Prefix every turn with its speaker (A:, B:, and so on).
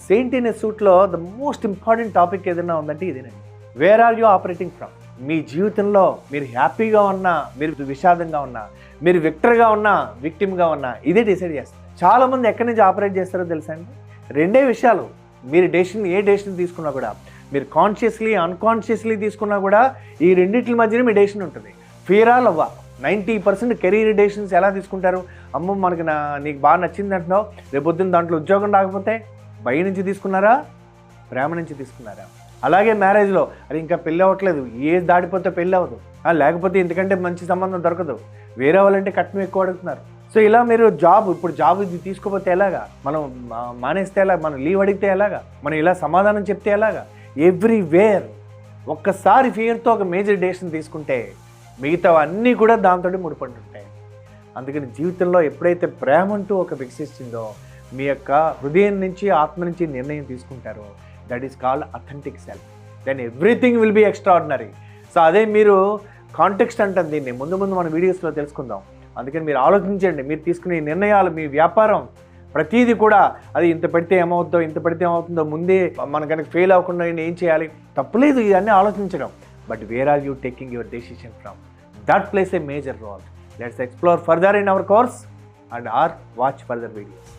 A: Saint in a సూట్లో the most important topic ఏదైనా ఉందంటే ఇదేనండి. Where are you operating from? మీ జీవితంలో మీరు హ్యాపీగా ఉన్నా, మీరు విషాదంగా ఉన్నా, మీరు విక్టర్గా ఉన్నా, విక్టిమ్గా ఉన్నా, ఇదే డిసైడ్ చేస్తారు. చాలామంది ఎక్కడి నుంచి ఆపరేట్ చేస్తారో తెలుసా అండి? రెండే విషయాలు. మీరు ఏ డెసిషన్ తీసుకున్నా కూడా, మీరు కాన్షియస్లీ అన్కాన్షియస్లీ తీసుకున్నా కూడా ఈ రెండింటి మధ్యనే మీ డెసిషన్ ఉంటుంది. ఫియరా లవ్వా? 90% కెరీర్ డెసిషన్స్ ఎలా తీసుకుంటారు? అమ్మో మనకి నీకు బాగా నచ్చింది అంటున్నావు, రేపొద్దున దాంట్లో ఉద్యోగం రాకపోతే భయం నుంచి తీసుకున్నారా, ప్రేమ నుంచి తీసుకున్నారా? అలాగే మ్యారేజ్లో అది ఇంకా పెళ్ళి అవ్వట్లేదు, ఏజ్ దాడిపోతే పెళ్ళి అవ్వదు, లేకపోతే ఎందుకంటే మంచి సంబంధం దొరకదు, వేరే వాళ్ళంటే కట్నం ఎక్కువ అడుగుతున్నారు. సో ఇలా మీరు ఇప్పుడు జాబ్ ఇది తీసుకోపోతే ఎలాగా, మనం మానేస్తే ఎలాగా, మనం లీవ్ అడిగితే ఎలాగా, మనం ఇలా సమాధానం చెప్తే ఎలాగా? ఎవ్రీవేర్ ఒక్కసారి ఫియర్తో ఒక మేజర్ డెసిషన్ తీసుకుంటే మిగతా అన్నీ కూడా దాంతో ముడిపడి ఉంటాయి. అందుకని జీవితంలో ఎప్పుడైతే ప్రేమ అంటూ ఒక వికసిస్తుందో, మీ యొక్క హృదయం నుంచి ఆత్మ నుంచి నిర్ణయం తీసుకుంటారో, that is called authentic self. Then everything will be extraordinary. So అదే మీరు కాంటెక్స్ట్ అంటాం దీన్ని, ముందు మన వీడియోస్లో తెలుసుకుందాం. అందుకని మీరు ఆలోచించండి, మీరు తీసుకునే నిర్ణయాలు, మీ వ్యాపారం ప్రతీది కూడా అది ఇంత పెడితే ఏమవుతుందో ముందే మన కనుక ఫెయిల్ అవ్వకుండా ఏం చేయాలి, తప్పులేదు ఇవన్నీ ఆలోచించడం. But where are you taking your decision from? That place a major role. Let's explore further in our course and watch further videos.